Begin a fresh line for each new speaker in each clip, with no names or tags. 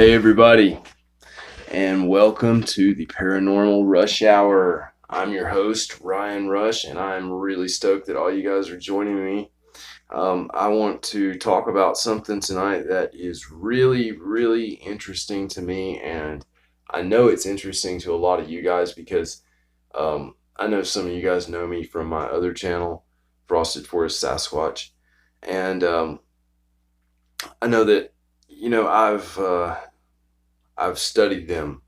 Hey everybody, and welcome to the Paranormal Rush Hour. I'm your host, Ryan Rush, and I'm really stoked that all you guys are joining me. I want to talk about something tonight that is really, really interesting to me, and I know it's interesting to a lot of you guys because I know some of you guys know me from my other channel, Frosted Forest Sasquatch, and I know that I've studied them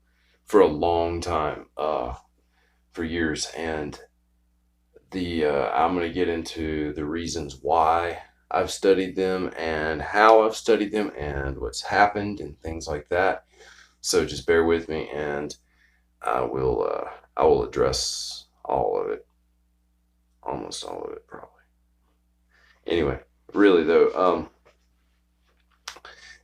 for a long time, for years, and the I'm going to get into the reasons why I've studied them and how I've studied them and what's happened and things like that. So just bear with me, and I will address all of it, almost all of it, probably. Anyway, really though,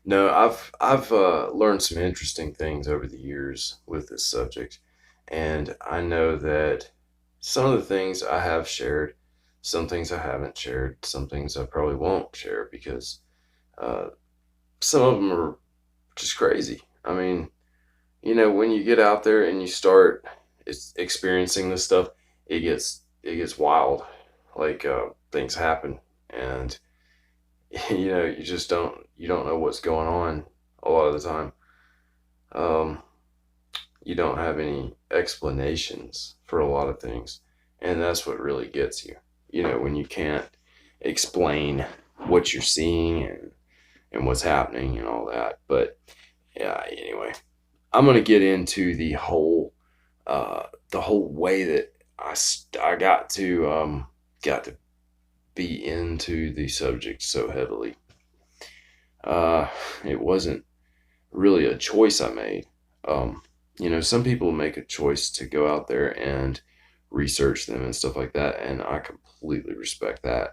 no, I've learned some interesting things over the years with this subject, and I know that some of the things I have shared, some things I haven't shared, some things I probably won't share because uh, some of them are just crazy. I mean, when you get out there and you start experiencing this stuff, it gets wild. Like things happen, and you don't know what's going on a lot of the time. um you don't have any explanations for a lot of things, and that's what really gets you, when you can't explain what you're seeing and what's happening and all that. But yeah, anyway, I'm going to get into the whole way that I got to be into the subject so heavily. It wasn't really a choice I made. Some people make a choice to go out there and research them and stuff like that, and I completely respect that.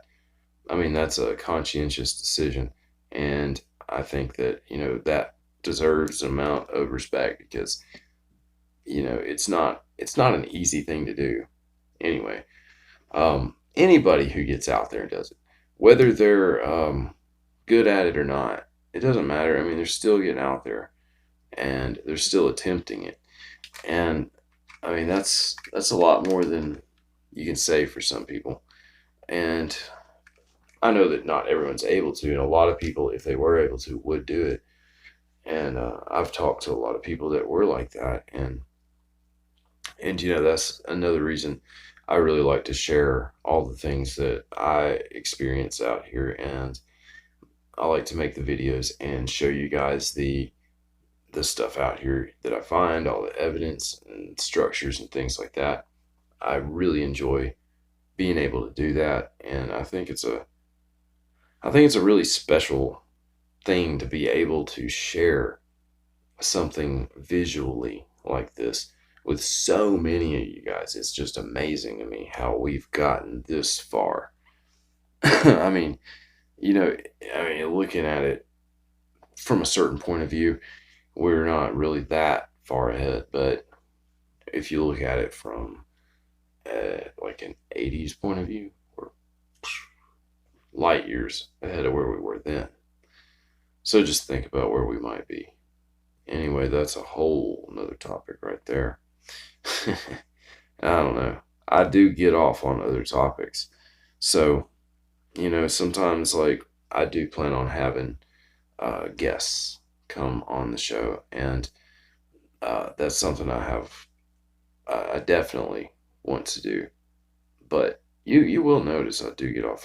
I mean, that's a conscientious decision, and I think that that deserves an amount of respect because it's not an easy thing to do. Anyway, anybody who gets out there and does it, whether they're good at it or not, it doesn't matter. I mean, they're still getting out there and they're still attempting it. And I mean, that's a lot more than you can say for some people. And I know that not everyone's able to, and a lot of people, if they were able to, would do it. And I've talked to a lot of people that were like that, and that's another reason I really like to share all the things that I experience out here, and I like to make the videos and show you guys the stuff out here that I find, all the evidence and structures and things like that. I really enjoy being able to do that, and I think it's a really special thing to be able to share something visually like this with so many of you guys. It's just amazing to me how we've gotten this far. I mean, you know, looking at it from a certain point of view, we're not really that far ahead. But if you look at it from like an 80s point of view, we're light years ahead of where we were then. So just think about where we might be. Anyway, that's a whole another topic right there. I don't know. I do get off on other topics. So, sometimes like I do plan on having guests come on the show, and that's something I definitely want to do. But you will notice I do get off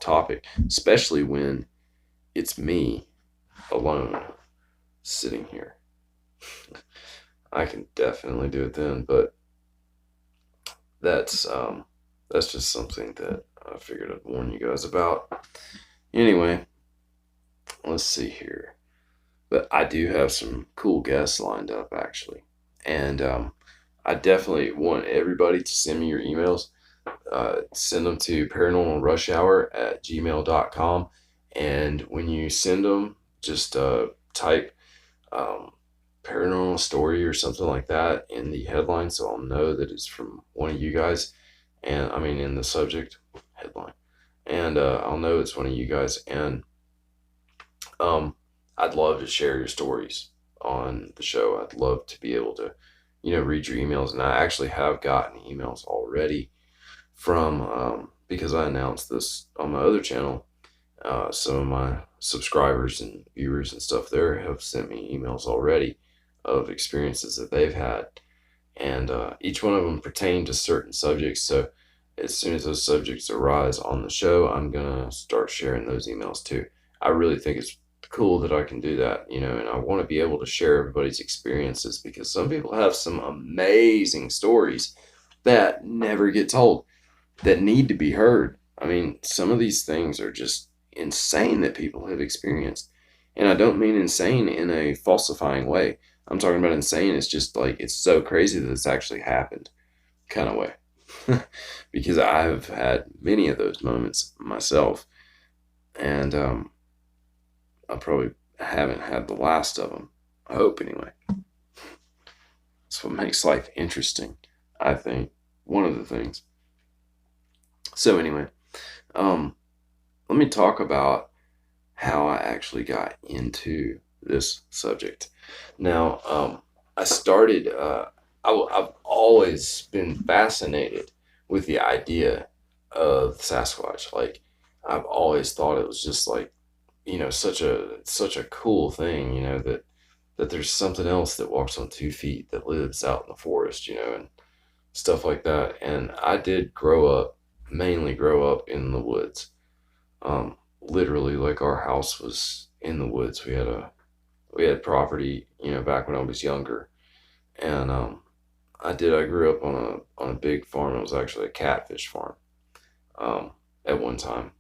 topic, especially when it's me alone sitting here. I can definitely do it then, but that's um that's just something that I figured I'd warn you guys about. Anyway, let's see here. But I do have some cool guests lined up actually, and I definitely want everybody to send me your emails. Send them to paranormalrushhour@gmail.com, and when you send them, just type um, paranormal story or something like that in the headline, so I'll know that it's from one of you guys. And I mean, in the subject headline, and I'll know it's one of you guys. And um, I'd love to share your stories on the show. I'd love to be able to, read your emails. And I actually have gotten emails already from, because I announced this on my other channel. Some of my subscribers and viewers and stuff there have sent me emails already of experiences that they've had, and each one of them pertain to certain subjects. So as soon as those subjects arise on the show, I'm gonna start sharing those emails too. I really think it's cool that I can do that, and I want to be able to share everybody's experiences, because some people have some amazing stories that never get told, that need to be heard. I mean, some of these things are just insane that people have experienced. And I don't mean insane in a falsifying way. I'm talking about insane. It's just like, it's so crazy that it's actually happened kind of way. Because I've had many of those moments myself. And I probably haven't had the last of them. I hope, anyway. That's what makes life interesting, I think. One of the things. So, anyway, let me talk about how I actually got into this subject. Now, I started, I've always been fascinated with the idea of Sasquatch. Like, I've always thought it was just like, such a cool thing, that there's something else that walks on 2 feet, that lives out in the forest, and stuff like that. And I did mainly grow up in the woods. Literally, like, our house was in the woods. We had property, back when I was younger, and I grew up on a big farm. It was actually a catfish farm, at one time,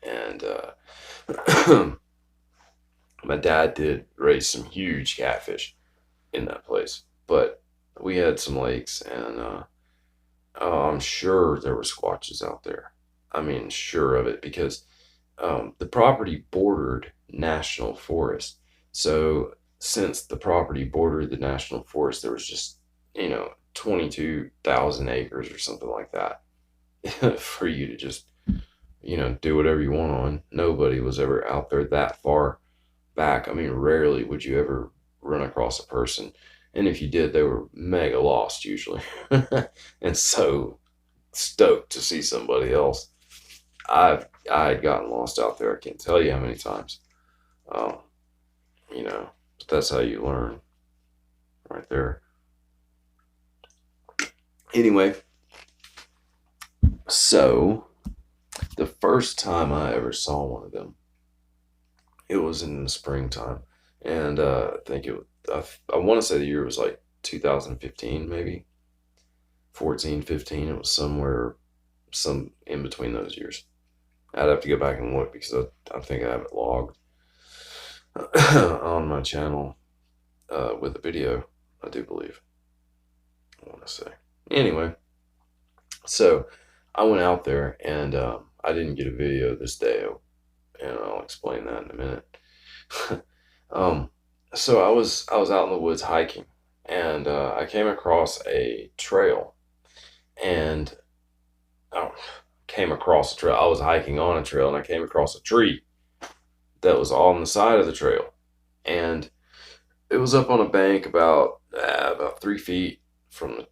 and my dad did raise some huge catfish in that place. But we had some lakes, and I'm sure there were squatches out there. I mean, sure of it, because the property bordered national forest. So since the property bordered the national forest, there was just, 22,000 acres or something like that for you to just, do whatever you want on. Nobody was ever out there that far back. I mean, rarely would you ever run across a person. And if you did, they were mega lost usually. And so stoked to see somebody else. I had gotten lost out there. I can't tell you how many times. Um, but that's how you learn, right there. Anyway, so the first time I ever saw one of them, it was in the springtime, and I think I want to say the year was like 2015, maybe 14, 15. It was some in between those years. I'd have to go back and look, because I think I have it logged on my channel with a video, I do believe. I want to say. Anyway, so I went out there, and I didn't get a video this day, and I'll explain that in a minute. um, so I was out in the woods hiking, and I came across a trail, and I came across a trail. I was hiking on a trail, and I came across a tree that was on the side of the trail, and it was up on a bank about 3 feet from the,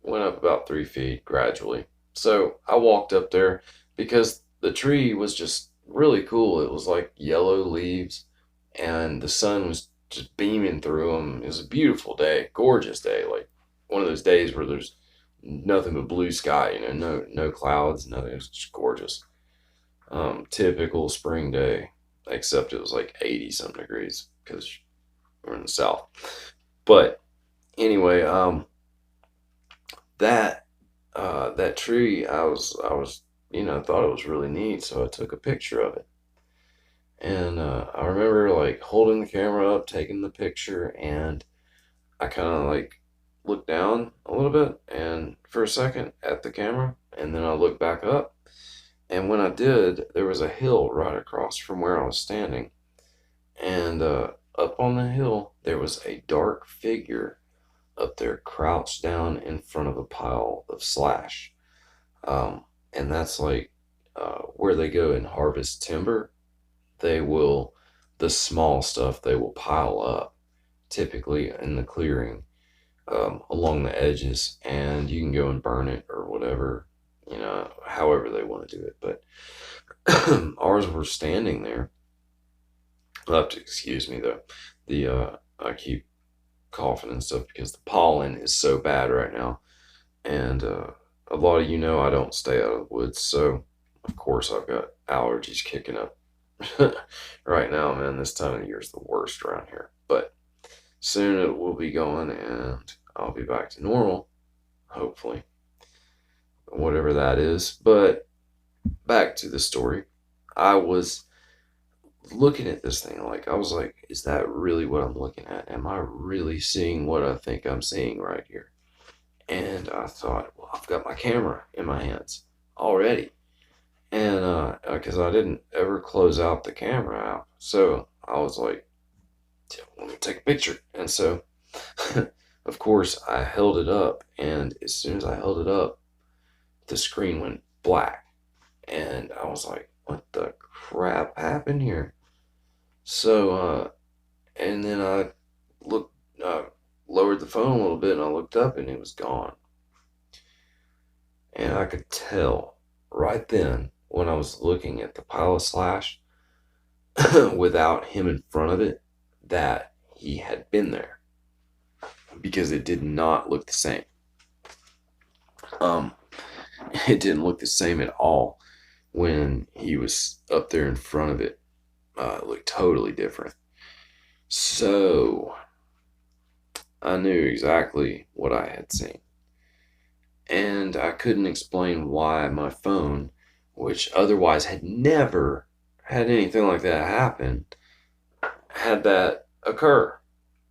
went up about 3 feet gradually. So I walked up there, because the tree was just really cool. It was like yellow leaves, and the sun was just beaming through them. It was a beautiful day, gorgeous day, like one of those days where there's nothing but blue sky, no clouds, nothing. It was just gorgeous. Typical spring day, except it was like 80 something degrees, because we're in the south. But anyway, that tree, I was thought it was really neat, so I took a picture of it. And I remember, like, holding the camera up, taking the picture, and I kind of like looked down a little bit, and for a second at the camera, and then I looked back up. And when I did, there was a hill right across from where I was standing. And up on the hill, there was a dark figure up there, crouched down in front of a pile of slash. And that's like where they go and harvest timber. They will the small stuff they will pile up, typically in the clearing, along the edges, and you can go and burn it or whatever, however they want to do it. But ours were standing there. You'll have to excuse me though. I keep coughing and stuff because the pollen is so bad right now, and a lot of I don't stay out of the woods, so of course I've got allergies kicking up right now. Man, this time of the year is the worst around here, but soon it will be gone, and I'll be back to normal, hopefully, whatever that is. But back to the story. I was looking at this thing, like, I was like, is that really what I'm looking at? Am I really seeing what I think I'm seeing right here? And I thought, well, I've got my camera in my hands already. And because I didn't ever close out the camera app. So I was like, let me take a picture. And so, of course, I held it up. And as soon as I held it up, the screen went black. And I was like, what the crap happened here? So, and then I looked, lowered the phone a little bit, and I looked up, and it was gone. And I could tell right then when I was looking at the pile of slash without him in front of it that he had been there, because it did not look the same. It didn't look the same at all when he was up there in front of it. It looked totally different. So I knew exactly what I had seen. And I couldn't explain why my phone, which otherwise had never had anything like that happen, had that occur.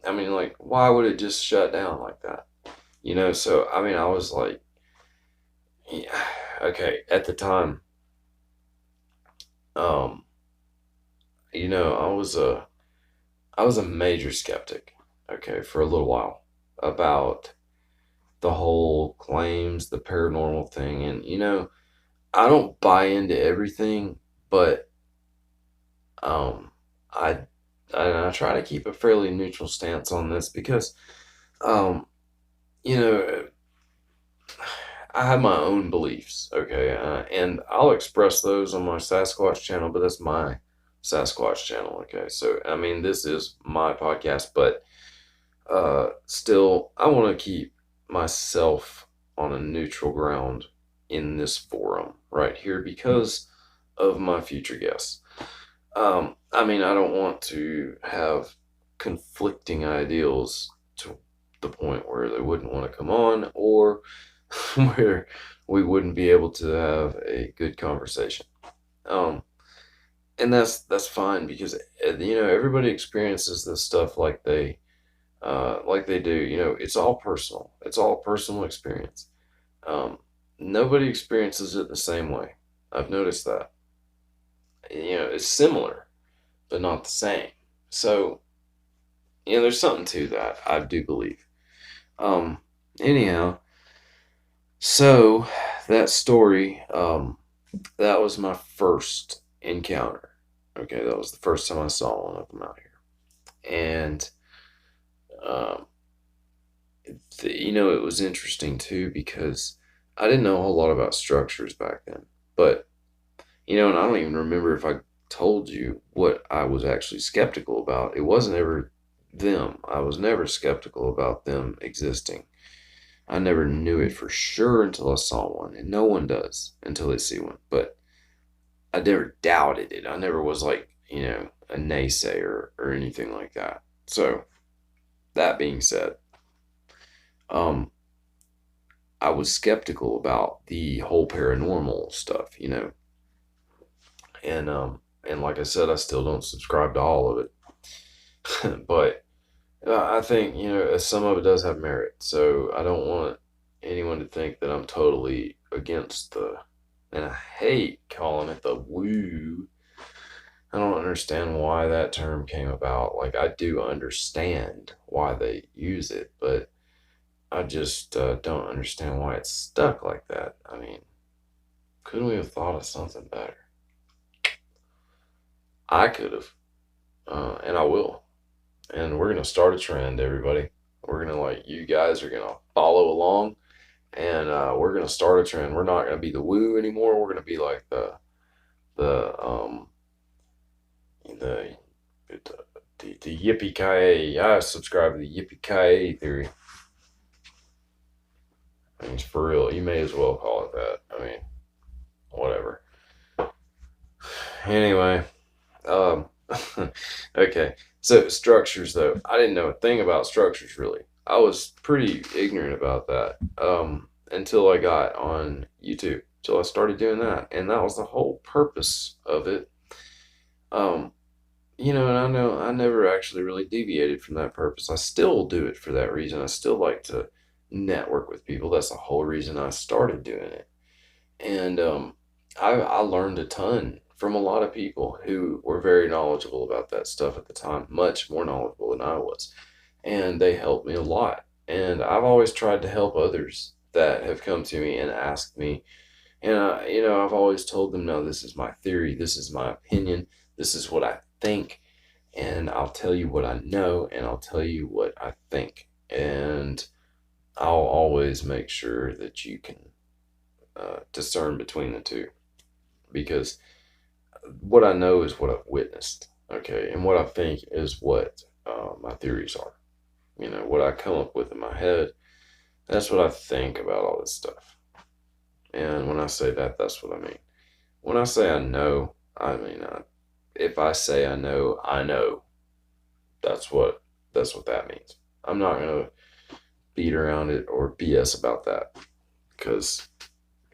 I mean, like, why would it just shut down like that? So, I mean, I was like, yeah, okay, at the time, I was a major skeptic, okay, for a little while about the whole claims, the paranormal thing. And, I don't buy into everything, but um, I, I try to keep a fairly neutral stance on this because, um, you know, I have my own beliefs, okay, and I'll express those on my Sasquatch channel, but that's my Sasquatch channel, okay. So, I mean, this is my podcast, but still, I want to keep myself on a neutral ground in this forum right here because of my future guests. I mean, I don't want to have conflicting ideals to the point where they wouldn't want to come on, or where we wouldn't be able to have a good conversation. Um, and that's fine because everybody experiences this stuff like they do. It's all personal. It's all personal experience. Um, Nobody experiences it the same way. I've noticed that. It's similar, but not the same. So, there's something to that, I do believe. Um, Anyhow, so that story, that was my first encounter. Okay, that was the first time I saw one of them out here. And, um, it was interesting too because I didn't know a whole lot about structures back then. But, and I don't even remember if I told you what I was actually skeptical about. It wasn't ever them. I was never skeptical about them existing. I never knew it for sure until I saw one, and no one does until they see one. But I never doubted it. I never was like, a naysayer or anything like that. So, that being said, um, I was skeptical about the whole paranormal stuff, and like I said, I still don't subscribe to all of it, but I think some of it does have merit. So I don't want anyone to think that I'm totally against and I hate calling it the woo. I don't understand why that term came about. Like, I do understand why they use it, but I just don't understand why it's stuck like that. I mean, couldn't we have thought of something better? I could have. and I will. And we're gonna start a trend, everybody. We're gonna you guys are gonna follow along, and we're gonna start a trend. We're not gonna be the woo anymore. We're gonna be like the the the yippee ki. I subscribe to the yippee ki theory. I mean, it's for real. You may as well call it that. I mean, whatever. Anyway, um, okay. So structures, though, I didn't know a thing about structures really. I was pretty ignorant about that until I got on YouTube. Until I started doing that, and that was the whole purpose of it. Um, and I know I never actually really deviated from that purpose. I still do it for that reason. I still like to network with people. That's the whole reason I started doing it. And I learned a ton from a lot of people who were very knowledgeable about that stuff at the time, much more knowledgeable than I was. And they helped me a lot. And I've always tried to help others that have come to me and asked me. And, I've always told them, no, this is my theory, this is my opinion, this is what I think. And I'll tell you what I know, and I'll tell you what I think. And I'll always make sure that you can discern between the two, because what I know is what I've witnessed, okay, and what I think is what my theories are. What I come up with in my head, that's what I think about all this stuff. And when I say that, that's what I mean. When I say I know, I mean if I say I know, I know. That's what that means. I'm not gonna beat around it or BS about that, because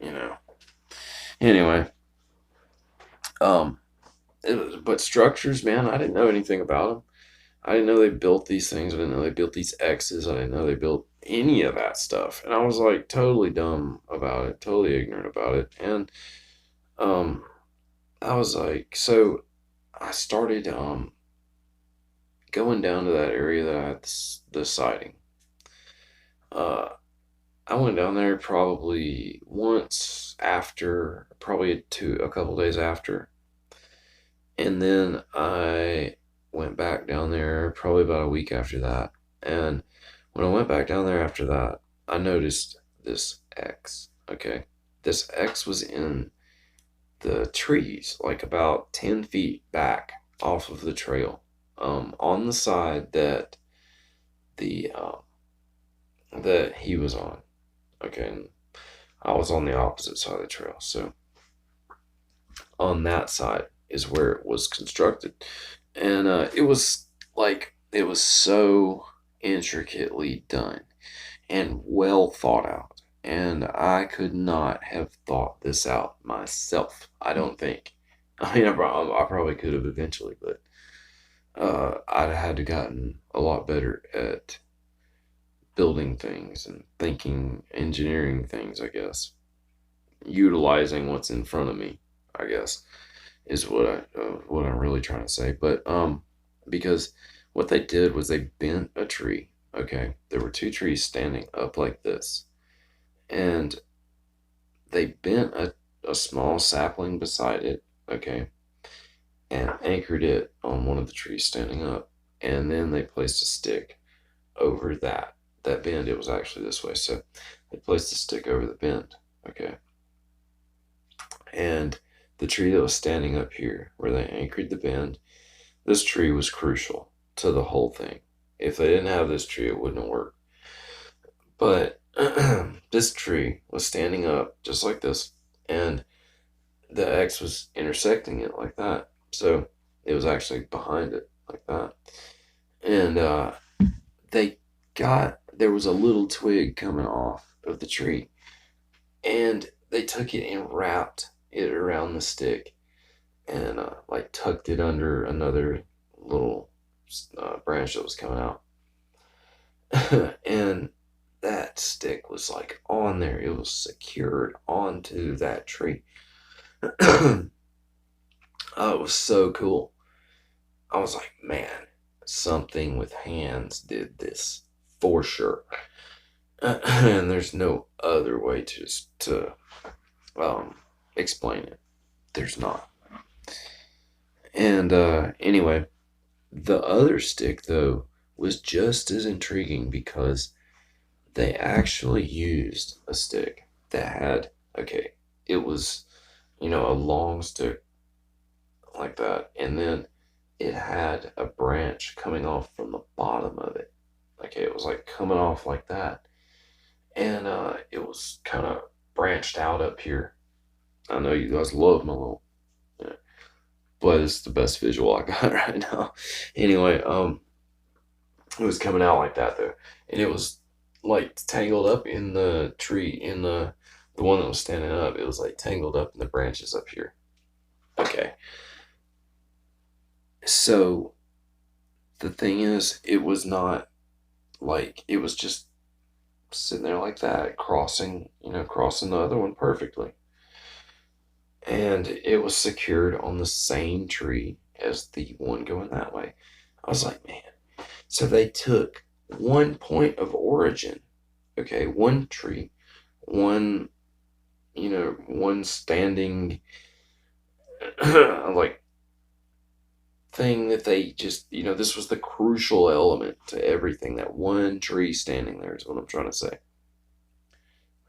you know. Anyway, um, but structures, man, I didn't know anything about them. I didn't know they built these things. I didn't know they built these X's. I didn't know they built any of that stuff. And I was like totally dumb about it, totally ignorant about it. And um, I was like, so I started going down to that area that I had the sighting. Uh, I went down there probably once after, probably a couple days after. And then I went back down there probably about a week after that. And when I went back down there after that, I noticed this X. Okay. This X was in the trees, like about 10 feet back off of the trail, on the side the that he was on. Okay. And I was on the opposite side of the trail. So on that side is where it was constructed. And it was so intricately done and well thought out. And I could not have thought this out myself, I don't think. I mean, I probably could have eventually, but I'd had to gotten a lot better at building things and thinking, engineering things, I guess. Utilizing what's in front of me, I guess, is what I'm really trying to say. But because what they did was they bent a tree. Okay, there were two trees standing up like this, and they bent a small sapling beside it. Okay, and anchored it on one of the trees standing up, and then they placed a stick over that bend. It was actually this way, so they placed a stick over the bend. Okay, and the tree that was standing up here, where they anchored the bend, this tree was crucial to the whole thing. If they didn't have this tree, it wouldn't have worked. But this tree was standing up just like this, and the X was intersecting it like that. So it was actually behind it like that. And there was a little twig coming off of the tree, and they took it and wrapped it around the stick, and tucked it under another little branch that was coming out. And that stick was like on there. It was secured onto that tree. Oh, it was so cool. I was like, man, something with hands did this for sure. And there's no other way to explain it. There's not. And anyway, The other stick, though, was just as intriguing because they actually used a stick that had, okay, it was, a long stick like that, and then it had a branch coming off from the bottom of it. Okay, it was like coming off like that, and it was kind of branched out up here. I know you guys love my little, yeah, but it's the best visual I got right now. Anyway, it was coming out like that though, and it was like tangled up in the tree in the one that was standing up. It was like tangled up in the branches up here. Okay, so the thing is, it was not like it was just sitting there like that, crossing the other one perfectly, and it was secured on the same tree as the one going that way. I was like, man. So they took one point of origin, okay, one tree, one, one standing, like, thing that they just, this was the crucial element to everything. That one tree standing there is what I'm trying to say.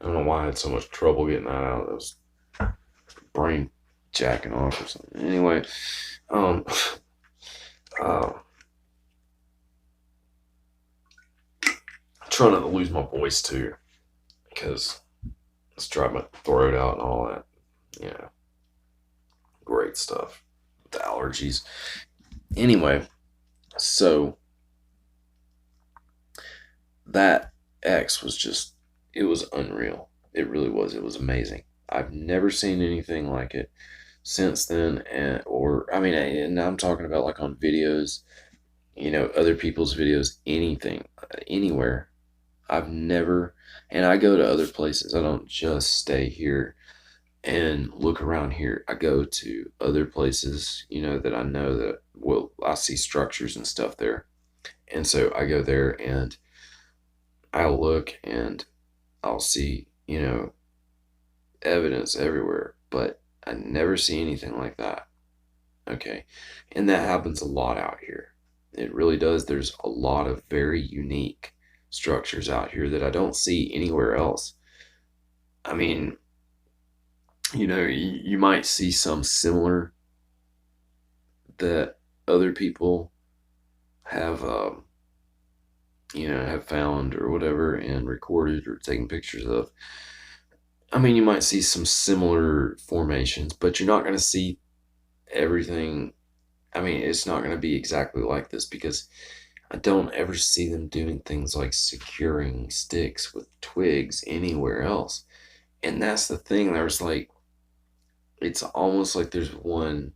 I don't know why I had so much trouble getting that out. That was brain jacking off or something. Anyway, um, uh, trying not to lose my voice too, because it's driving my throat out and all that. Yeah, great stuff. The allergies. Anyway, so that X was just, it was unreal. It really was. It was amazing. I've never seen anything like it since then. And I'm talking about like on videos, other people's videos, anything, anywhere. I've never, and I go to other places. I don't just stay here and look around here. I go to other places, that I know that, well, I see structures and stuff there. And so I go there and I'll look and I'll see, evidence everywhere, but I never see anything like that. Okay. And that happens a lot out here. It really does. There's a lot of very unique structures out here that I don't see anywhere else. I mean, you might see some similar that other people have, have found or whatever and recorded or taken pictures of. I mean, you might see some similar formations, but you're not going to see everything. I mean, it's not going to be exactly like this because I don't ever see them doing things like securing sticks with twigs anywhere else. And that's the thing. There's like, it's almost like there's one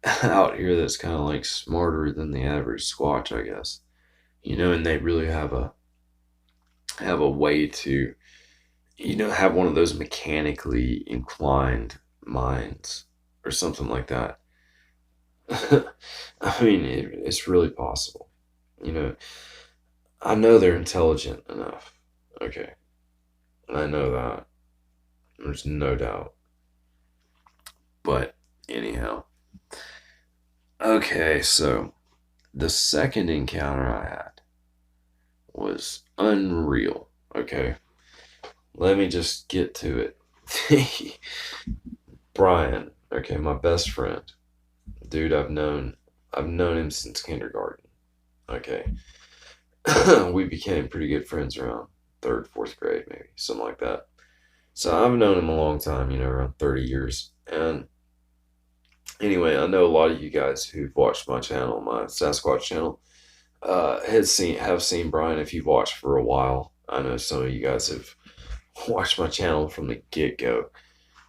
out here that's kind of like smarter than the average Squatch, I guess. And they really have a way to, have one of those mechanically inclined minds or something like that. I mean, it's really possible. You know, I know they're intelligent enough. Okay. I know that. There's no doubt. But anyhow. Okay, so the second encounter I had was unreal. Okay. Let me just get to it. Brian, okay, my best friend. Dude, I've known him since kindergarten. Okay. We became pretty good friends around third, fourth grade, maybe, something like that. So I've known him a long time, around 30 years. And anyway, I know a lot of you guys who've watched my channel, my Sasquatch channel, have seen Brian if you've watched for a while. I know some of you guys have watched my channel from the get-go,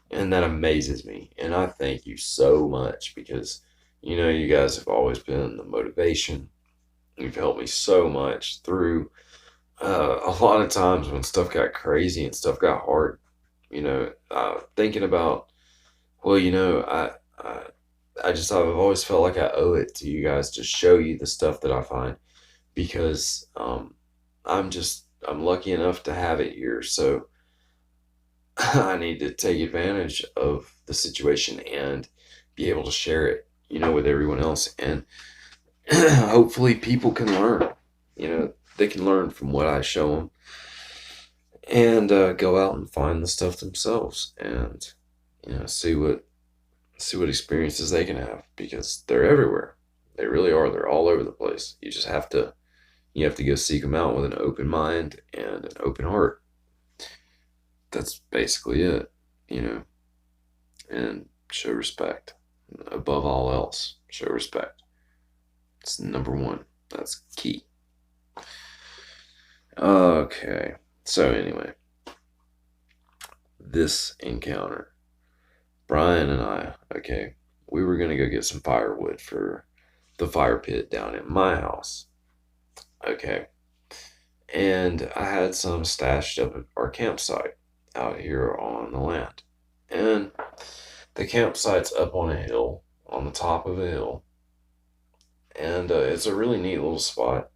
and that amazes me. And I thank you so much because, you guys have always been the motivation. You've helped me so much through a lot of times when stuff got crazy and stuff got hard. Thinking about, well, I've always felt like I owe it to you guys to show you the stuff that I find because I'm lucky enough to have it here. So I need to take advantage of the situation and be able to share it, with everyone else. And hopefully people can learn. They can learn from what I show them, and go out and find the stuff themselves, and see what experiences they can have, because they're everywhere. They really are. They're all over the place. You have to go seek them out with an open mind and an open heart. That's basically it, you know, and show respect. Above all else, show respect. It's number one. That's key. Okay. So, anyway, this encounter, Brian and I, okay, we were going to go get some firewood for the fire pit down in my house. Okay. And I had some stashed up at our campsite out here on the land. And the campsite's up on a hill, on the top of a hill. And it's a really neat little spot.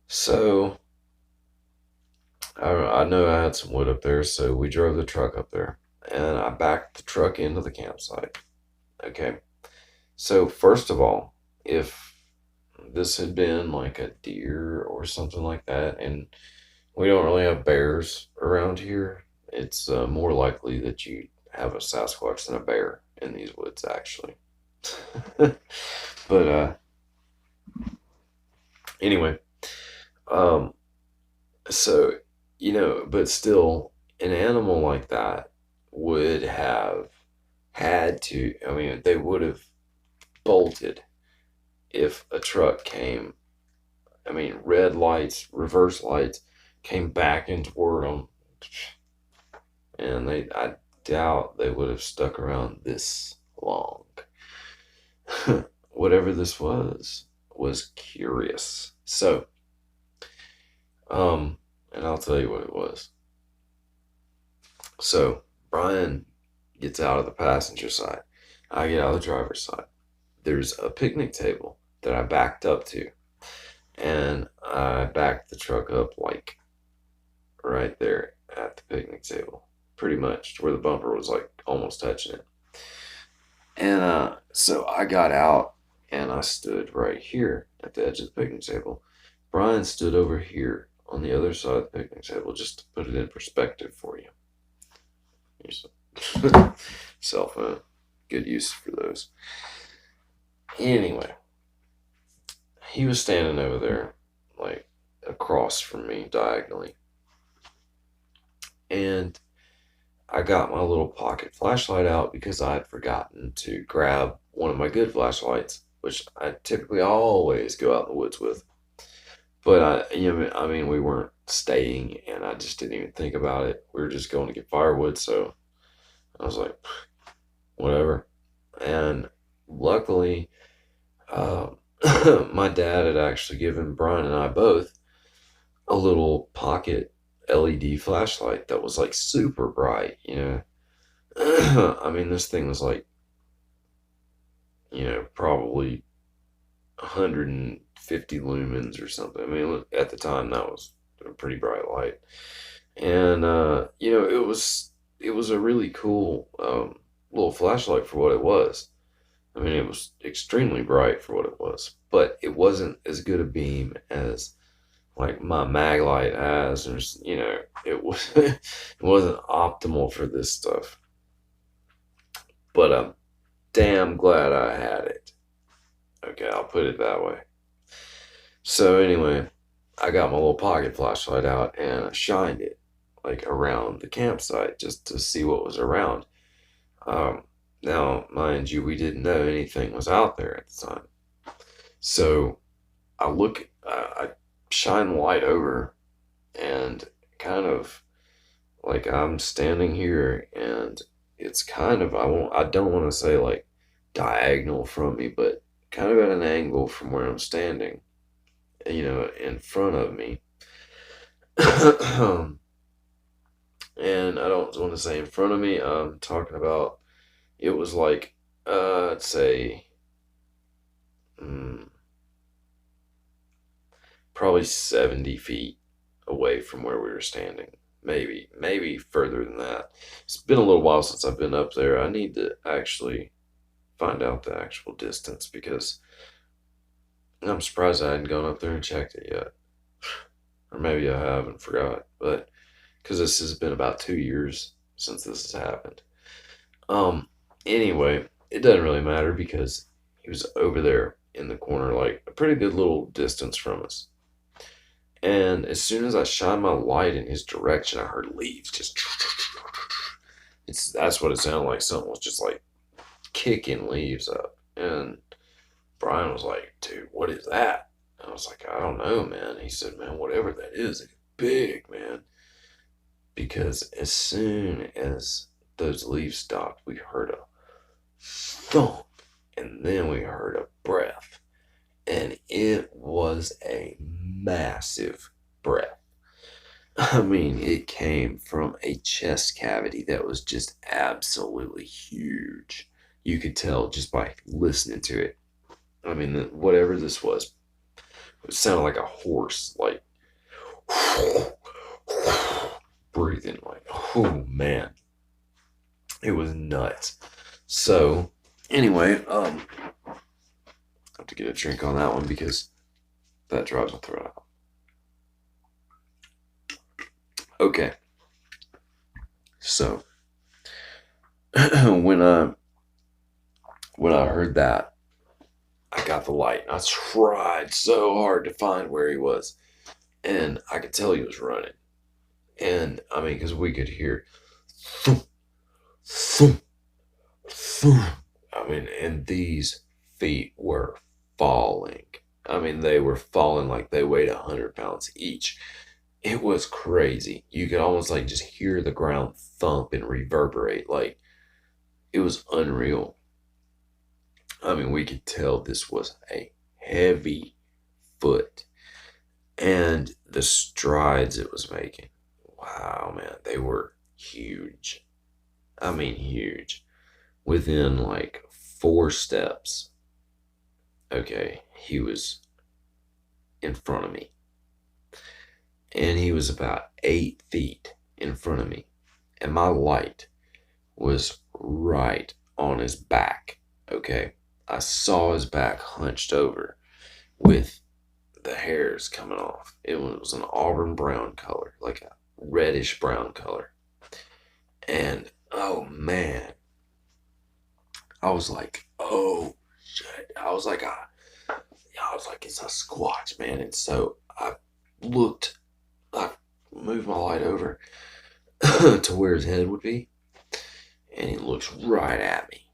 So I know I had some wood up there, so we drove the truck up there. And I backed the truck into the campsite. Okay. So, first of all, if this had been like a deer or something like that, and we don't really have bears around here, it's more likely that you have a Sasquatch than a bear in these woods, actually. But anyway, um, so, but still, an animal like that would have had to, I mean, they would have bolted if a truck came. I mean, red lights, reverse lights came back in toward them, and I doubt they would have stuck around this long. Whatever this was curious. So, and I'll tell you what it was. So, Brian gets out of the passenger side. I get out of the driver's side. There's a picnic table that I backed up to, and I backed the truck up like right there at the picnic table, pretty much to where the bumper was like almost touching it. And so I got out and I stood right here at the edge of the picnic table. Brian stood over here on the other side of the picnic table, just to put it in perspective for you. Here's a cell phone. Good use for those. Anyway, he was standing over there, like across from me, diagonally. And I got my little pocket flashlight out because I had forgotten to grab one of my good flashlights, which I typically always go out in the woods with. But I mean, we weren't staying, and I just didn't even think about it. We were just going to get firewood, so I was like, whatever. And luckily, my dad had actually given Brian and I both a little pocket LED flashlight that was like super bright, I mean, this thing was like, probably 150 lumens or something. I mean, at the time, that was a pretty bright light. And, it was a really cool little flashlight for what it was. I mean, it was extremely bright for what it was, but it wasn't as good a beam as like my mag light has, or it was it wasn't optimal for this stuff. But I'm damn glad I had it. Okay, I'll put it that way. So anyway, I got my little pocket flashlight out and I shined it like around the campsite just to see what was around. Now, mind you, we didn't know anything was out there at the time. So I shine the light over, and kind of like I'm standing here, and it's kind of, I don't want to say like diagonal from me, but kind of at an angle from where I'm standing, in front of me. And I don't want to say in front of me, I'm talking about, it was like, I'd say, probably 70 feet away from where we were standing. Maybe further than that. It's been a little while since I've been up there. I need to actually find out the actual distance, because I'm surprised I hadn't gone up there and checked it yet. Or maybe I have and forgot. But because this has been about 2 years since this has happened. Um, anyway, it doesn't really matter because he was over there in the corner, like a pretty good little distance from us. And as soon as I shined my light in his direction, I heard leaves just. That's what it sounded like. Something was just like kicking leaves up. And Brian was like, "Dude, what is that?" I was like, "I don't know, man." He said, "Man, whatever that is, it's big, man." Because as soon as those leaves stopped, we heard a thump, and then we heard a breath, and it was a massive breath. I mean, it came from a chest cavity that was just absolutely huge. You could tell just by listening to it. I mean, whatever this was, it sounded like a horse, like breathing, like, oh man, it was nuts. So, anyway, I have to get a drink on that one because that drives my throat out. Okay, so when I heard that, I got the light. I tried so hard to find where he was, and I could tell he was running. And I mean, because we could hear thump, thump, thump. I mean, and these feet were falling. I mean, they were falling like they weighed 100 pounds each. It was crazy. You could almost like just hear the ground thump and reverberate. Like it was unreal. I mean, we could tell this was a heavy foot and the strides it was making. Wow, man, they were huge. I mean, huge. Within like 4 steps, okay, he was in front of me. And he was about 8 feet in front of me. And my light was right on his back, okay? I saw his back hunched over with the hairs coming off. It was an auburn brown color, like a reddish brown color. And oh man, I was like, oh shit. I was like, it's a Sasquatch, man. And so looked, I moved my light over to where his head would be, and he looks right at me.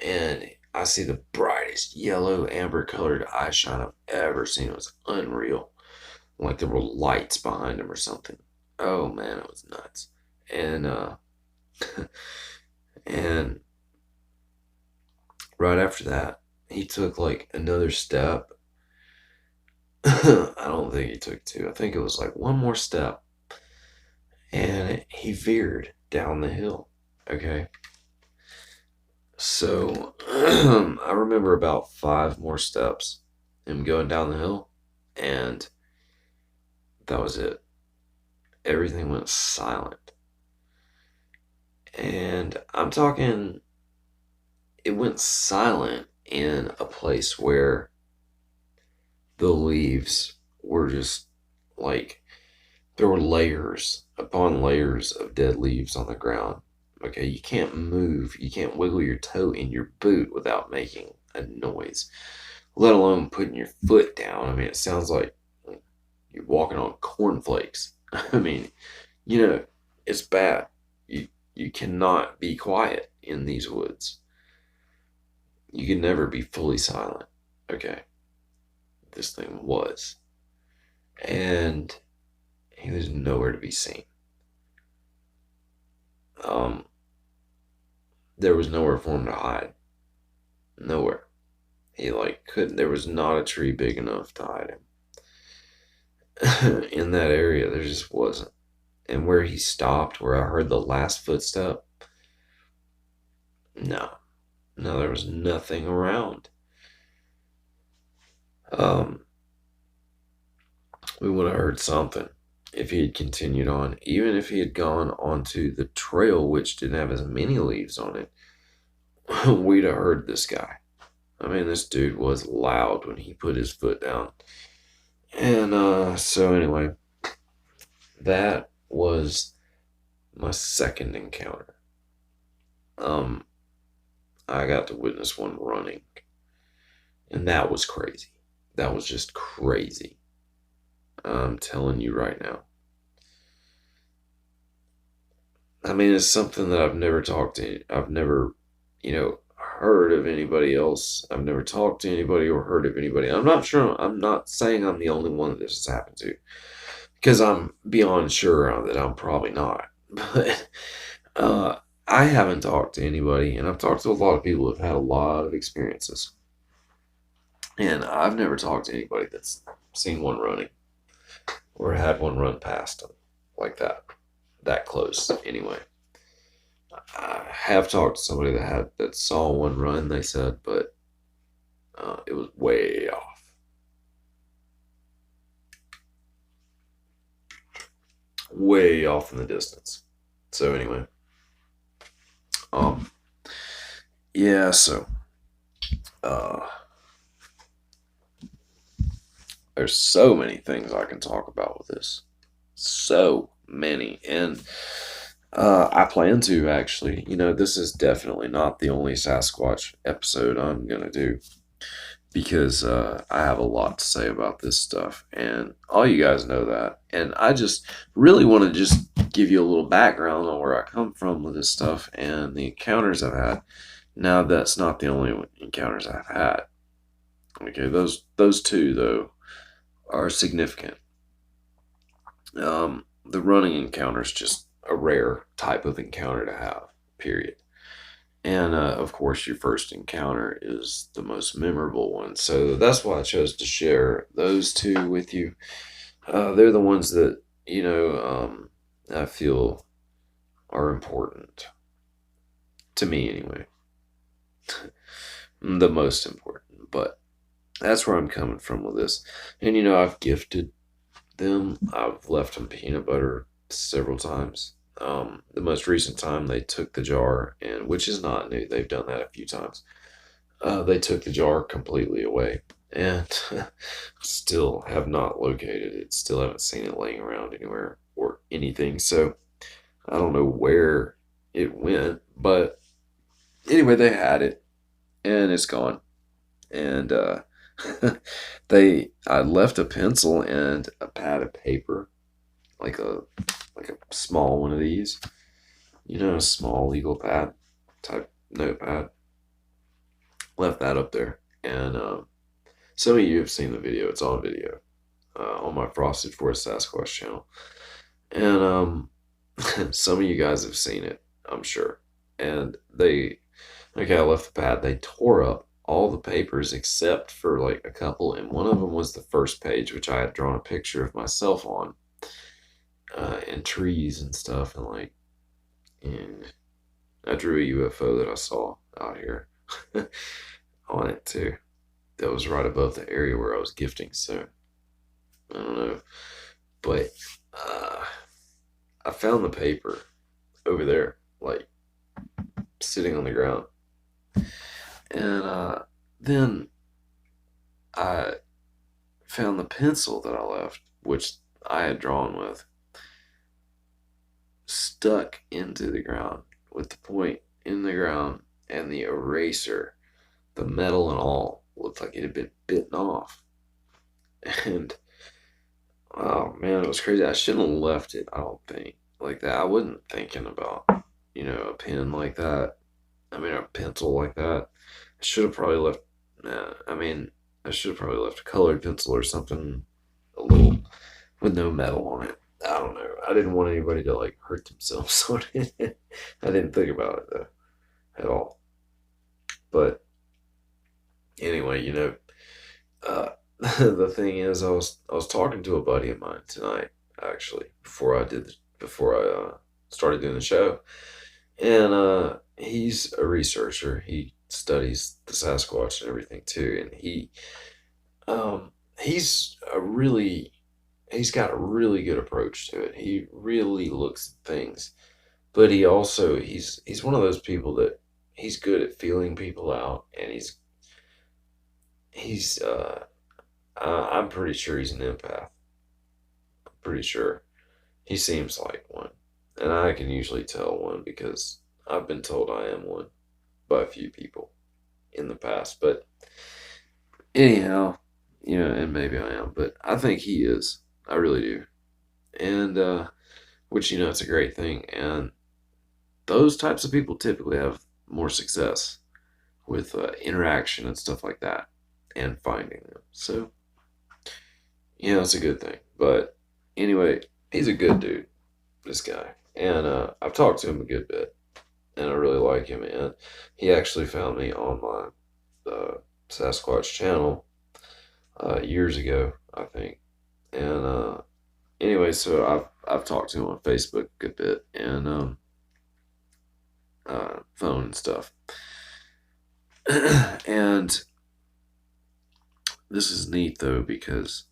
And I see the brightest yellow amber colored eye shine I've ever seen. It was unreal. Like there were lights behind him or something. Oh man, it was nuts. And and right after that, he took like another step. I don't think he took two. I think it was like one more step. And he veered down the hill. Okay. So I remember about 5 more steps, him going down the hill, and that was it. Everything went silent. And I'm talking, it went silent in a place where the leaves were just like, there were layers upon layers of dead leaves on the ground. Okay, you can't move, you can't wiggle your toe in your boot without making a noise, let alone putting your foot down. I mean, it sounds like you're walking on cornflakes. I mean, it's bad. You cannot be quiet in these woods. You can never be fully silent. Okay, this thing was. And he was nowhere to be seen. There was nowhere for him to hide. Nowhere. He like couldn't. There was not a tree big enough to hide him. In that area, there just wasn't. And where he stopped, where I heard the last footstep, no, there was nothing around. We would have heard something if he had continued on. Even if he had gone onto the trail, which didn't have as many leaves on it, we'd have heard this guy. I mean, this dude was loud when he put his foot down. And so anyway, that was my second encounter. Um, I got to witness one running, and that was crazy. That was just crazy. I'm telling you right now. I mean, it's something that I've never, heard of anybody else. I've never talked to anybody or heard of anybody. I'm not saying I'm the only one that this has happened to, because I'm beyond sure that I'm probably not. But uh, I haven't talked to anybody, and I've talked to a lot of people who've had a lot of experiences. And I've never talked to anybody that's seen one running or had one run past them like that close anyway. I have talked to somebody that saw one run, they said, but it was way off in the distance. So anyway, um, yeah. So uh, there's so many things I can talk about with this, so many, and I plan to actually. This is definitely not the only Sasquatch episode I'm gonna do, because I have a lot to say about this stuff, and all you guys know that. And I just really want to just give you a little background on where I come from with this stuff and the encounters I've had. Now, that's not the only encounters I've had. Okay, those two though are significant. The running encounter is just a rare type of encounter to have. Period. And of course, your first encounter is the most memorable one. So that's why I chose to share those two with you. They're the ones that, I feel are important. To me, anyway. The most important. But that's where I'm coming from with this. And, I've gifted them, I've left them peanut butter several times. The most recent time they took the jar, and which is not new, they've done that a few times. They took the jar completely away, and still have not located it. Still haven't seen it laying around anywhere or anything. So I don't know where it went, but anyway, they had it, and it's gone. And I left a pencil and a pad of paper, like a small one of these, a small legal pad type notepad. Left that up there, and some of you have seen the video. It's on video on my Frosted Forest Sasquatch channel, and some of you guys have seen it, I'm sure. And I left the pad. They tore up all the papers except for like a couple, and one of them was the first page, which I had drawn a picture of myself on, and trees and stuff, and I drew a UFO that I saw out here on it too. That was right above the area where I was gifting. So I don't know, but I found the paper over there, like sitting on the ground, and then I found the pencil that I left, which I had drawn with, stuck into the ground with the point in the ground, and the eraser, the metal and all, looked like it had been bitten off. And oh man, it was crazy. I shouldn't have left it, I don't think, like that. I wasn't thinking about, a pen like that. I mean, a pencil like that. I should have probably left, I should have probably left a colored pencil or something, a little, with no metal on it. I don't know. I didn't want anybody to like hurt themselves on it. I didn't think about it though, at all. But anyway, the thing is, I was talking to a buddy of mine tonight, actually, before I started doing the show, and he's a researcher. He studies the Sasquatch and everything too, and he's he's got a really good approach to it. He really looks at things, but he's one of those people that he's good at feeling people out, and he's I'm pretty sure he's an empath. I'm pretty sure he seems like one, and I can usually tell one because I've been told I am one by a few people in the past. But anyhow, and maybe I am, but I think he is. I really do, and which it's a great thing, and those types of people typically have more success with interaction and stuff like that, and finding them. So it's a good thing. But anyway, he's a good dude, this guy, and I've talked to him a good bit, and I really like him. And he actually found me on my Sasquatch channel years ago, I think. And anyway, so I've talked to him on Facebook a good bit, and phone and stuff. And this is neat though because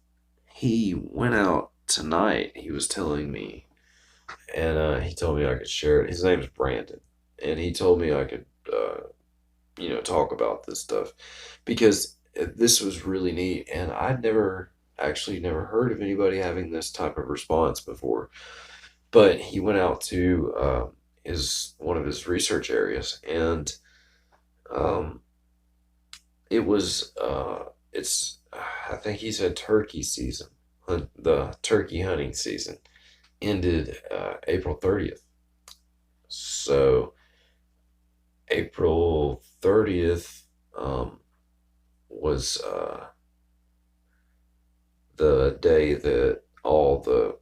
he went out tonight. He was telling me, and he told me I could share it. His name's Brandon, and he told me I could, talk about this stuff because this was really neat, and I'd never heard of anybody having this type of response before. But he went out to his one of his research areas, and um, it was it's I think he said turkey season. The turkey hunting season ended April 30th. So April 30th was the day that all the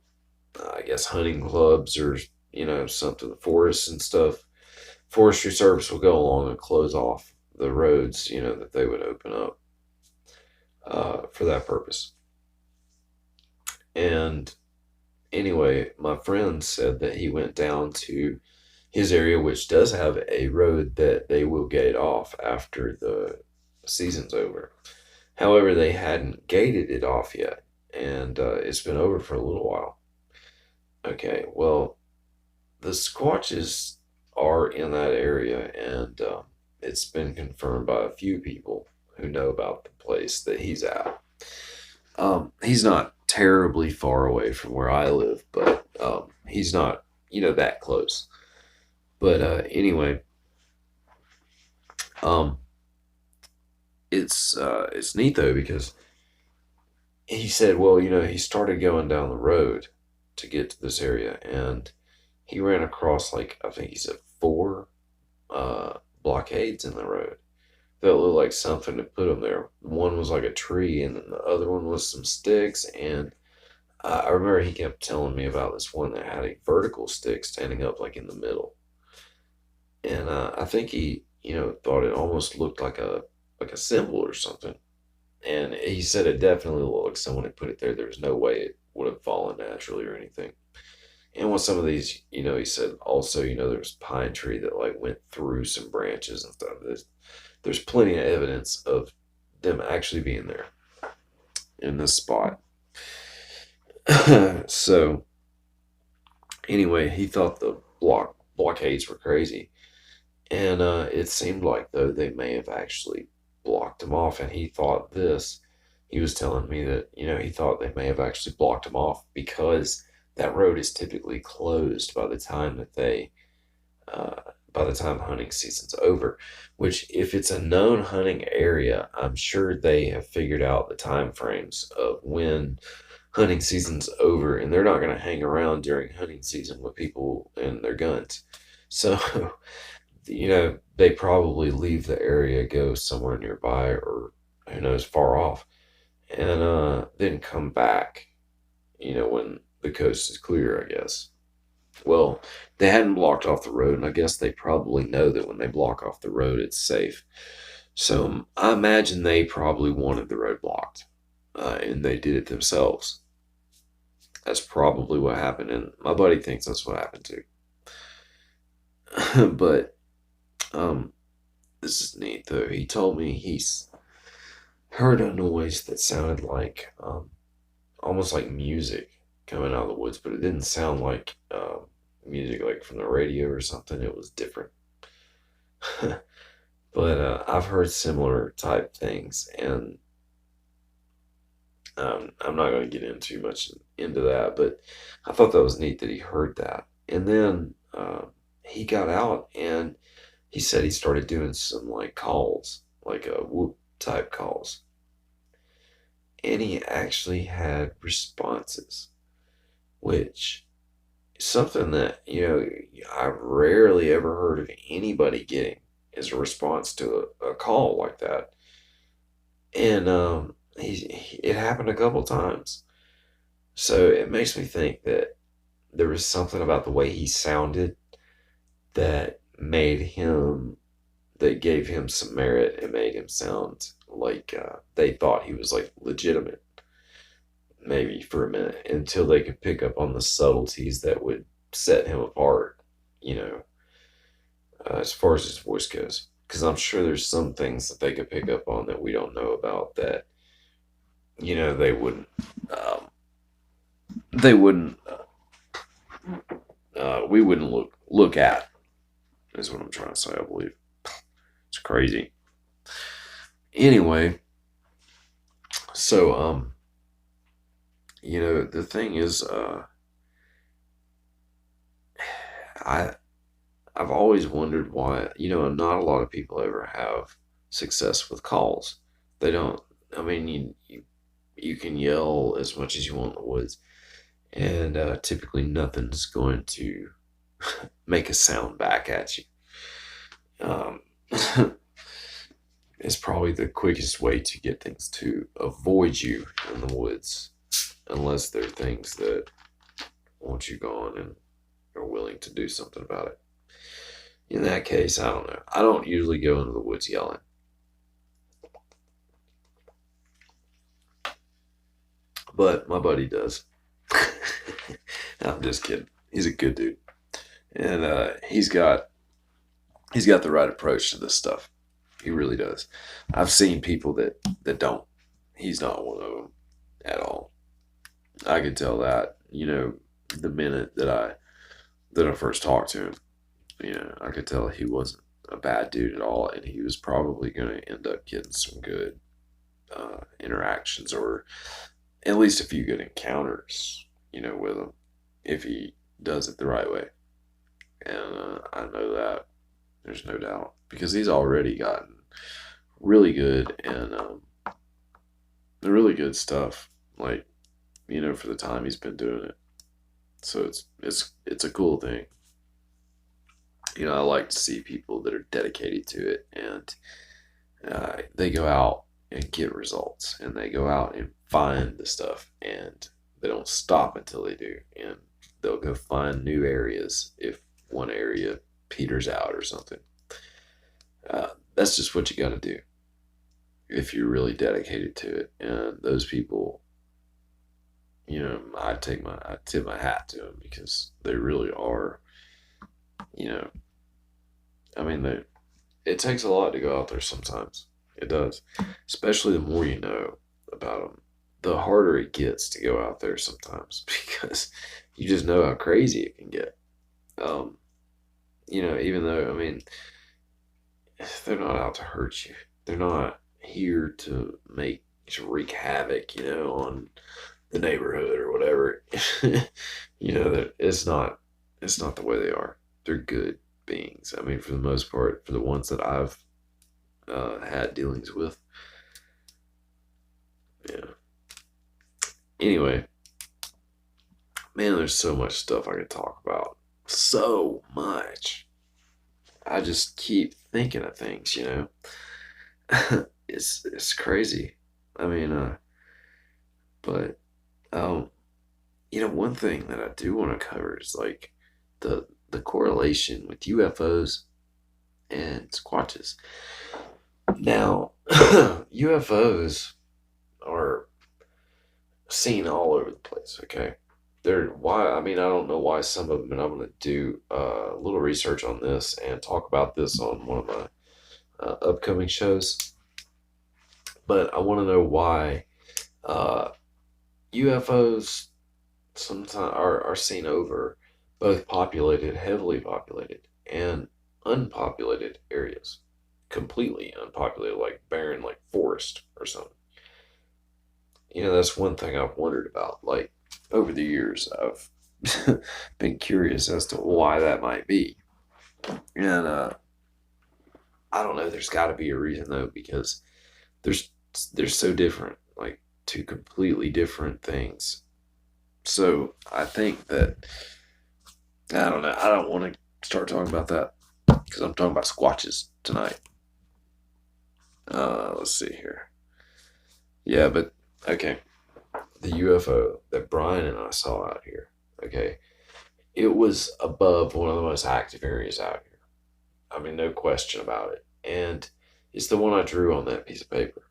I guess hunting clubs or something, the forests and stuff, forestry service will go along and close off the roads, that they would open up for that purpose. And anyway, my friend said that he went down to his area, which does have a road that they will gate off after the season's over. However, they hadn't gated it off yet, and it's been over for a little while. Okay, well, the Squatches are in that area, and it's been confirmed by a few people who know about the place that he's at. He's not terribly far away from where I live, but he's not, that close. But anyway, um, it's neat though because he said, well, he started going down the road to get to this area, and he ran across like I think he said four blockades in the road that looked like something to put them there. One was like a tree, and then the other one was some sticks. And I remember he kept telling me about this one that had a vertical stick standing up like in the middle, and I think he thought it almost looked like a symbol or something. And he said it definitely looked like someone had put it there. There's no way it would have fallen naturally or anything. And with some of these, he said also, there's pine tree that like went through some branches and stuff. There's plenty of evidence of them actually being there in this spot. So anyway, he thought the blockades were crazy, and it seemed like though they may have actually blocked him off. And he thought this. He was telling me that he thought they may have actually blocked him off because that road is typically closed by the time that they uh, by the time hunting season's over. Which, if it's a known hunting area, I'm sure they have figured out the time frames of when hunting season's over, and they're not going to hang around during hunting season with people and their guns. So, they probably leave the area, go somewhere nearby, or who knows, far off, and then come back, when the coast is clear, I guess. Well, they hadn't blocked off the road, and I guess they probably know that when they block off the road, it's safe. So I imagine they probably wanted the road blocked, and they did it themselves. That's probably what happened, and my buddy thinks that's what happened too. But um, this is neat though. He told me he's heard a noise that sounded like almost like music coming out of the woods, but it didn't sound like music like from the radio or something. It was different. But I've heard similar type things, and I'm not going to get into much into that, but I thought that was neat that he heard that. And then he got out and he said he started doing some like calls, like whoop type calls. And he actually had responses, which is something that, I've rarely ever heard of anybody getting as a response to a call like that. And it happened a couple times. So it makes me think that there was something about the way he sounded that that gave him some merit and made him sound like they thought he was like legitimate, maybe for a minute, until they could pick up on the subtleties that would set him apart, you know, as far as his voice goes. Because I'm sure there's some things that they could pick up on that we don't know about that, they wouldn't, um, we wouldn't look at, is what I'm trying to say, I believe. It's crazy. Anyway, so the thing is, I I've always wondered why, not a lot of people ever have success with calls. They don't. I mean, you can yell as much as you want in the woods, and typically nothing's going to make a sound back at you. Um, it's probably the quickest way to get things to avoid you in the woods, unless they're things that want you gone and are willing to do something about it. In that case, I don't know. I don't usually go into the woods yelling, but my buddy does. I'm just kidding. He's a good dude, and he's got the right approach to this stuff. He really does. I've seen people that don't. He's not one of them at all. I could tell that. The minute that I first talked to him, I could tell he wasn't a bad dude at all, and he was probably going to end up getting some good interactions, or at least a few good encounters, with him if he does it the right way. And I know that there's no doubt because he's already gotten really good and really good stuff, like for the time he's been doing it. So it's a cool thing. I like to see people that are dedicated to it, and they go out and get results, and they go out and find the stuff, and they don't stop until they do, and they'll go find new areas if one area peters out or something. That's just what you got to do if you're really dedicated to it, and those people, I tip my hat to them because they really are. I mean, it takes a lot to go out there sometimes. It does. Especially the more you know about them, the harder it gets to go out there sometimes because you just know how crazy it can get. Um, even though, I mean, they're not out to hurt you. They're not here to wreak havoc, on the neighborhood or whatever. That it's not the way they are. They're good beings. I mean, for the most part, for the ones that I've had dealings with. Yeah. Anyway, man, there's so much stuff I could talk about. So much. I just keep thinking of things, it's crazy. I mean, but one thing that I do want to cover is like the correlation with UFOs and squatches. Now, UFOs are seen all over the place. Okay, I mean, I don't know why some of them, and I'm going to do a little research on this and talk about this on one of my upcoming shows. But I want to know why UFOs sometimes are seen over both heavily populated, and unpopulated areas. Completely unpopulated, like barren, like forest or something. That's one thing I've wondered about. Like, over the years, I've been curious as to why that might be. And I don't know. There's got to be a reason though, because there's they're so different, like two completely different things. So I think that I don't know. I don't want to start talking about that because I'm talking about squatches tonight. Let's see here. Yeah, but okay. The UFO that Brian and I saw out here. Okay, it was above one of the most active areas out here. I mean, no question about it. And it's the one I drew on that piece of paper.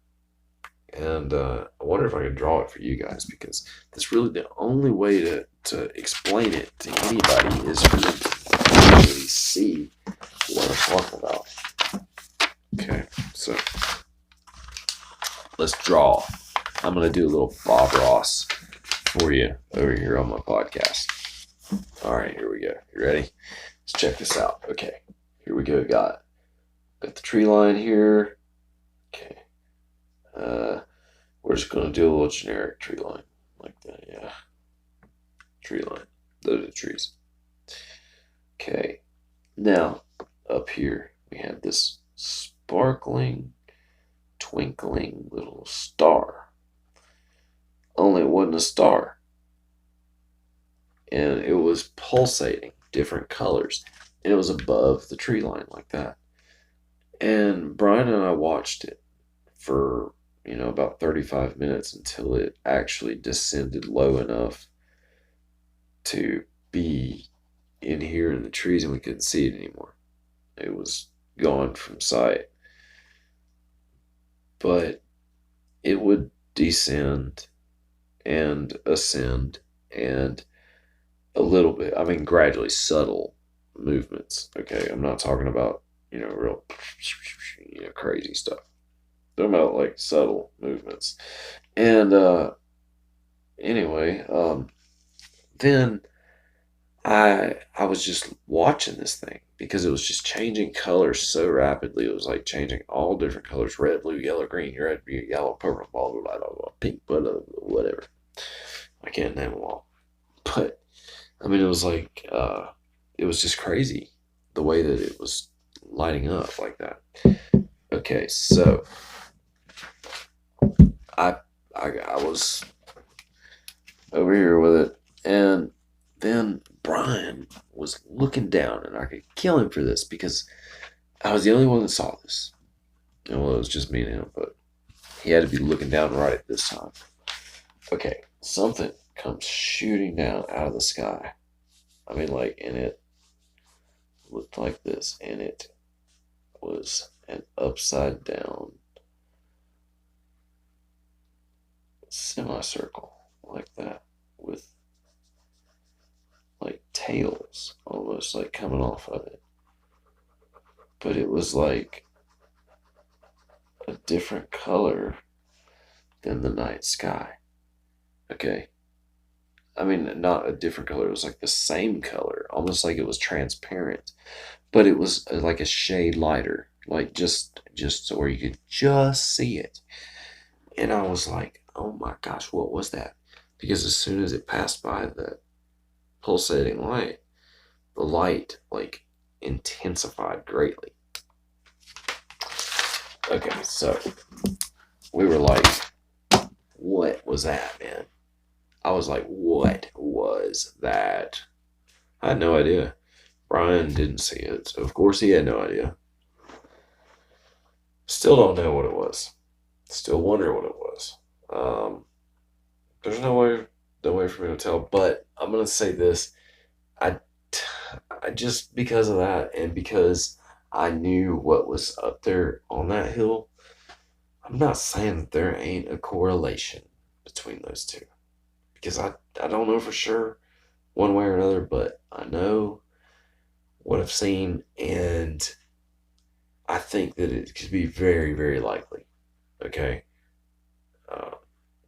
And I wonder if I could draw it for you guys, because that's really the only way to explain it to anybody is for them to really see what I'm talking about. Okay, so let's draw. I'm going to do a little Bob Ross for you over here on my podcast. All right, here we go. You ready? Let's check this out. Okay, here we go. Got the tree line here. Okay. We're just going to do a little generic tree line like that. Yeah. Tree line. Those are the trees. Okay. Now, up here, we have this sparkling, twinkling little star. Only it wasn't a star. And it was pulsating different colors. And it was above the tree line like that. And Brian and I watched it for, about 35 minutes until it actually descended low enough to be in here in the trees and we couldn't see it anymore. It was gone from sight. But it would descend and ascend and a little bit, I mean, gradually subtle movements. Okay, I'm not talking about, real, crazy stuff. I'm talking about like subtle movements. And anyway, then I was just watching this thing because it was just changing colors so rapidly. It was like changing all different colors: red, blue, yellow, green, red, blue, yellow, purple, blah, blah, blah, blah, blah, pink, whatever. I can't name them all. But I mean, it was like it was just crazy the way that it was lighting up like that. Okay, so I I was over here with it, and then Brian was looking down, and I could kill him for this because I was the only one that saw this. And well, it was just me and him, but he had to be looking down right at this time. Okay, something comes shooting down out of the sky. I mean, like, and it looked like this, and it was an upside down semicircle like that with like tails almost like coming off of it. But it was like a different color than the night sky. Okay. I mean, not a different color. It was like the same color, almost like it was transparent, but it was like a shade lighter, like just so where you could just see it. And I was like, oh my gosh, what was that? Because as soon as it passed by the pulsating light, the light like intensified greatly. Okay, so we were like, what was that, man? I was like, what was that? I had no idea. Brian didn't see it, so of course he had no idea. Still don't know what it was. Still wonder what it was. There's no way for me to tell. But I'm gonna say this: I, I just because of that, and because I knew what was up there on that hill. I'm not saying that there ain't a correlation between those two, because I don't know for sure one way or another, but I know what I've seen, and I think that it could be very, very likely. Okay, uh,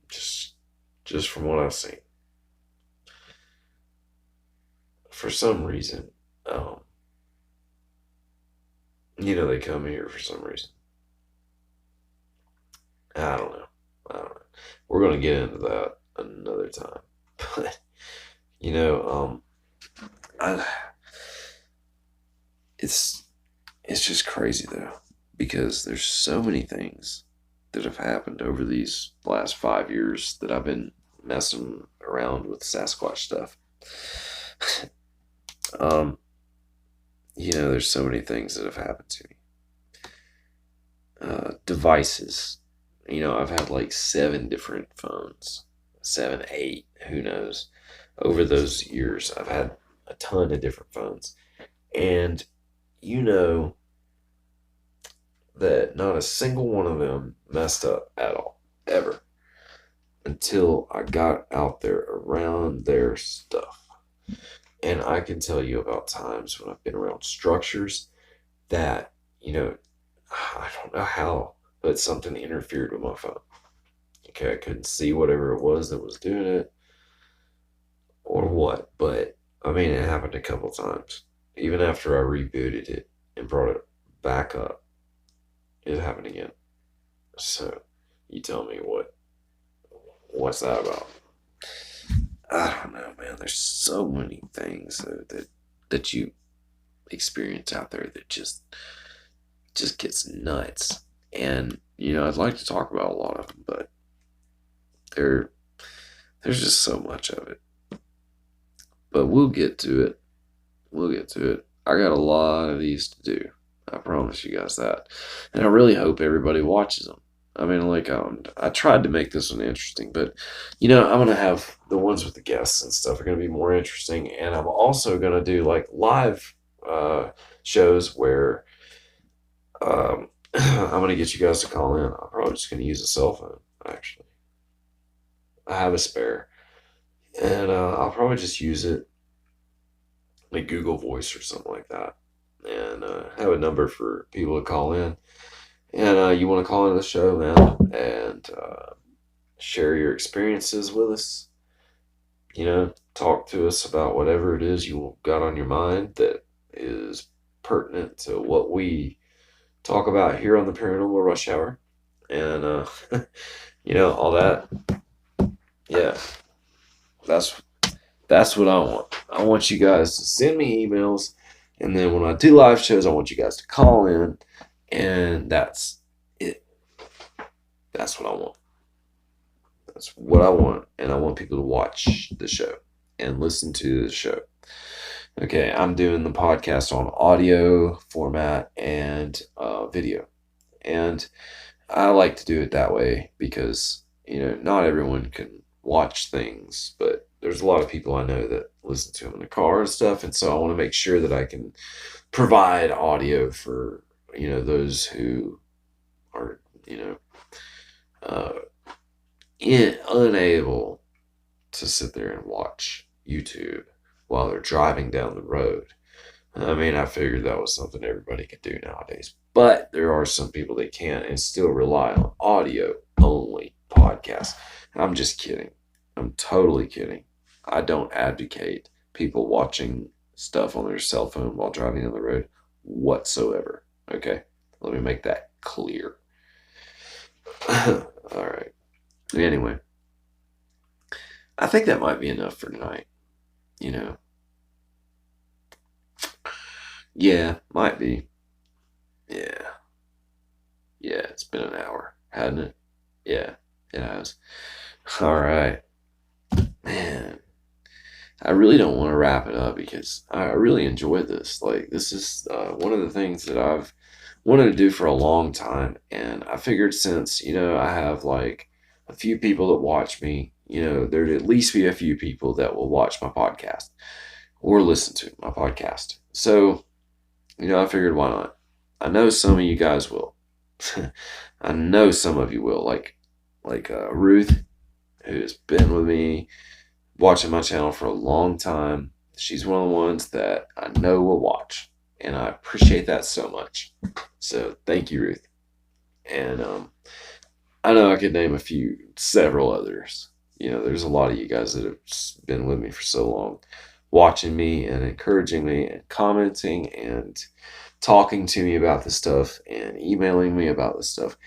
just from what I've seen, for some reason, um, they come here for some reason. I don't know. I don't know. we're going to get into that another time. But, you know, I, it's just crazy though, because there's so many things that have happened over these last 5 years that I've been messing around with Sasquatch stuff. um, there's so many things that have happened to me. Devices. I've had like 7 different phones, 7, 8, who knows. Over those years, I've had a ton of different phones. And you know that not a single one of them messed up at all, ever, until I got out there around their stuff. And I can tell you about times when I've been around structures that, I don't know how, but something interfered with my phone. Okay, I couldn't see whatever it was that was doing it or what, but I mean, it happened a couple times. Even after I rebooted it and brought it back up, it happened again. So, you tell me what's that about? I don't know, man. There's so many things that you experience out there that just gets nuts. And I'd like to talk about a lot of them, but there's just so much of it. But we'll get to it. I got a lot of these to do. I promise you guys that. And I really hope everybody watches them. I mean, like, I tried to make this one interesting, but, I'm going to have the ones with the guests and stuff are going to be more interesting. And I'm also going to do, like, live shows where I'm going to get you guys to call in. I'm probably just going to use a cell phone, actually. I have a spare. And I'll probably just use it, like Google Voice or something like that. And have a number for people to call in. And you want to call into the show, man, and share your experiences with us. Talk to us about whatever it is you got on your mind that is pertinent to what we talk about here on the Paranormal Rush Hour. And, all that. Yeah, that's what I want. I want you guys to send me emails. And then when I do live shows, I want you guys to call in. And that's it. That's what I want. That's what I want. And I want people to watch the show and listen to the show. Okay, I'm doing the podcast on audio format and video. And I like to do it that way because, not everyone can watch things. But there's a lot of people I know that listen to them in the car and stuff. And so I want to make sure that I can provide audio for those who are, unable to sit there and watch YouTube while they're driving down the road. I mean, I figured that was something everybody could do nowadays. But there are some people that can't and still rely on audio only podcasts. I'm just kidding. I'm totally kidding. I don't advocate people watching stuff on their cell phone while driving down the road whatsoever. Okay? Let me make that clear. All right. Anyway, I think that might be enough for tonight. Yeah, might be. Yeah. Yeah, it's been an hour, hasn't it? Yeah, it has. All right. Man, I really don't want to wrap it up because I really enjoyed this. Like, this is one of the things that I've wanted to do for a long time. And I figured since, I have like a few people that watch me, there'd at least be a few people that will watch my podcast or listen to my podcast. So, I figured why not? I know some of you guys will. I know some of you will, like Ruth, who's been with me watching my channel for a long time. She's one of the ones that I know will watch, and I appreciate that so much. So thank you, Ruth. And I know I could name several others. There's a lot of you guys that have been with me for so long, watching me and encouraging me and commenting and talking to me about this stuff and emailing me about this stuff.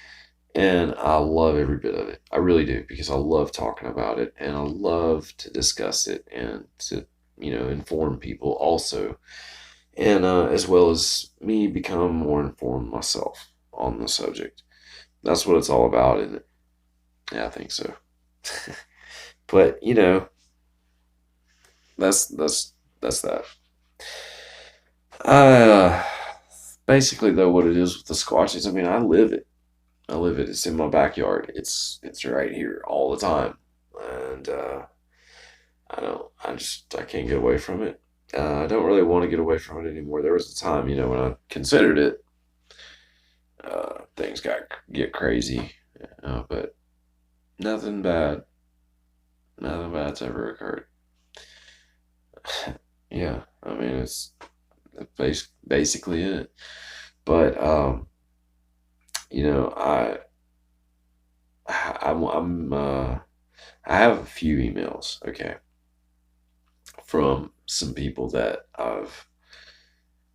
And I love every bit of it. I really do, because I love talking about it and I love to discuss it and to, inform people also. And as well as me become more informed myself on the subject. That's what it's all about, isn't it? Yeah, I think so. But that's that. Uh, Basically though, what it is with the Squatches, I mean, I live it. I live it. It's in my backyard. It's right here all the time, and I don't. I can't get away from it. I don't really want to get away from it anymore. There was a time, when I considered it. Things get crazy, but nothing bad. Nothing bad's ever occurred. Yeah, I mean that's basically it. But I I'm I have a few emails, okay, from some people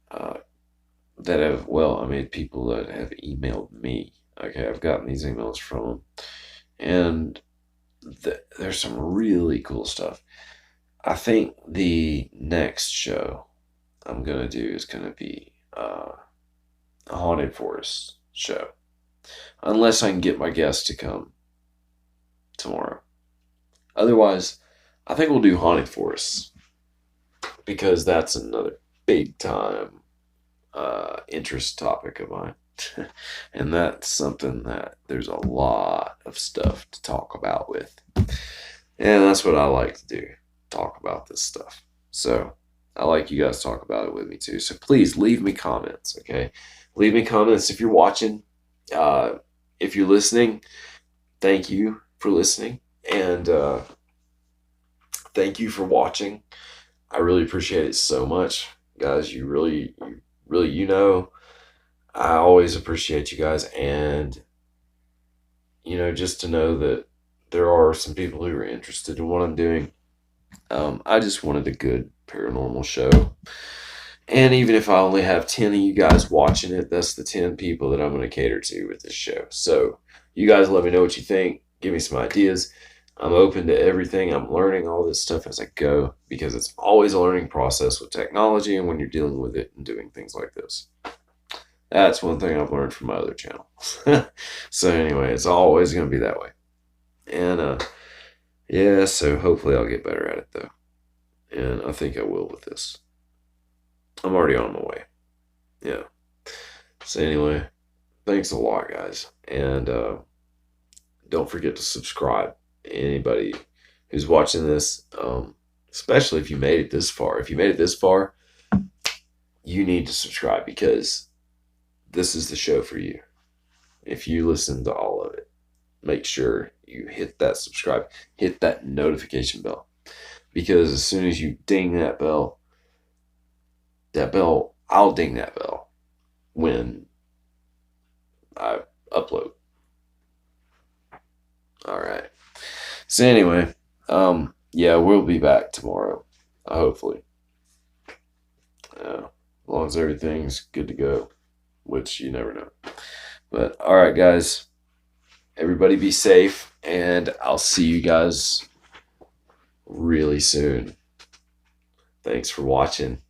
uh, well, I mean, people that have emailed me. Okay, I've gotten these emails from them, and there's some really cool stuff. I think the next show I'm gonna do is gonna be a haunted forest show, unless I can get my guests to come tomorrow. Otherwise, I think we'll do haunted forests, because that's another big time interest topic of mine. And that's something that there's a lot of stuff to talk about with. And that's what I like to do, talk about this stuff. So I like you guys to talk about it with me too. So please leave me comments, okay? Leave me comments if you're watching. Uh, if you're listening, thank you for listening. And thank you for watching. I really appreciate it so much, guys. I always appreciate you guys, and just to know that there are some people who are interested in what I'm doing. I just wanted a good paranormal show, and even if I only have 10 of you guys watching it, that's the 10 people that I'm going to cater to with this show. So you guys let me know what you think. Give me some ideas. I'm open to everything. I'm learning all this stuff as I go, because it's always a learning process with technology and when you're dealing with it and doing things like this. That's one thing I've learned from my other channel. So anyway, it's always going to be that way. And yeah, so hopefully I'll get better at it though. And I think I will with this. I'm already on my way. Yeah. So anyway, thanks a lot, guys. And don't forget to subscribe. Anybody who's watching this, especially if you made it this far. If you made it this far, you need to subscribe, because this is the show for you. If you listen to all of it, make sure you hit that subscribe, hit that notification bell, because as soon as you ding that bell, I'll ding that bell when I upload. All right. So anyway, yeah, we'll be back tomorrow, hopefully. As long as everything's good to go, which you never know. But all right, guys, everybody be safe, and I'll see you guys really soon. Thanks for watching.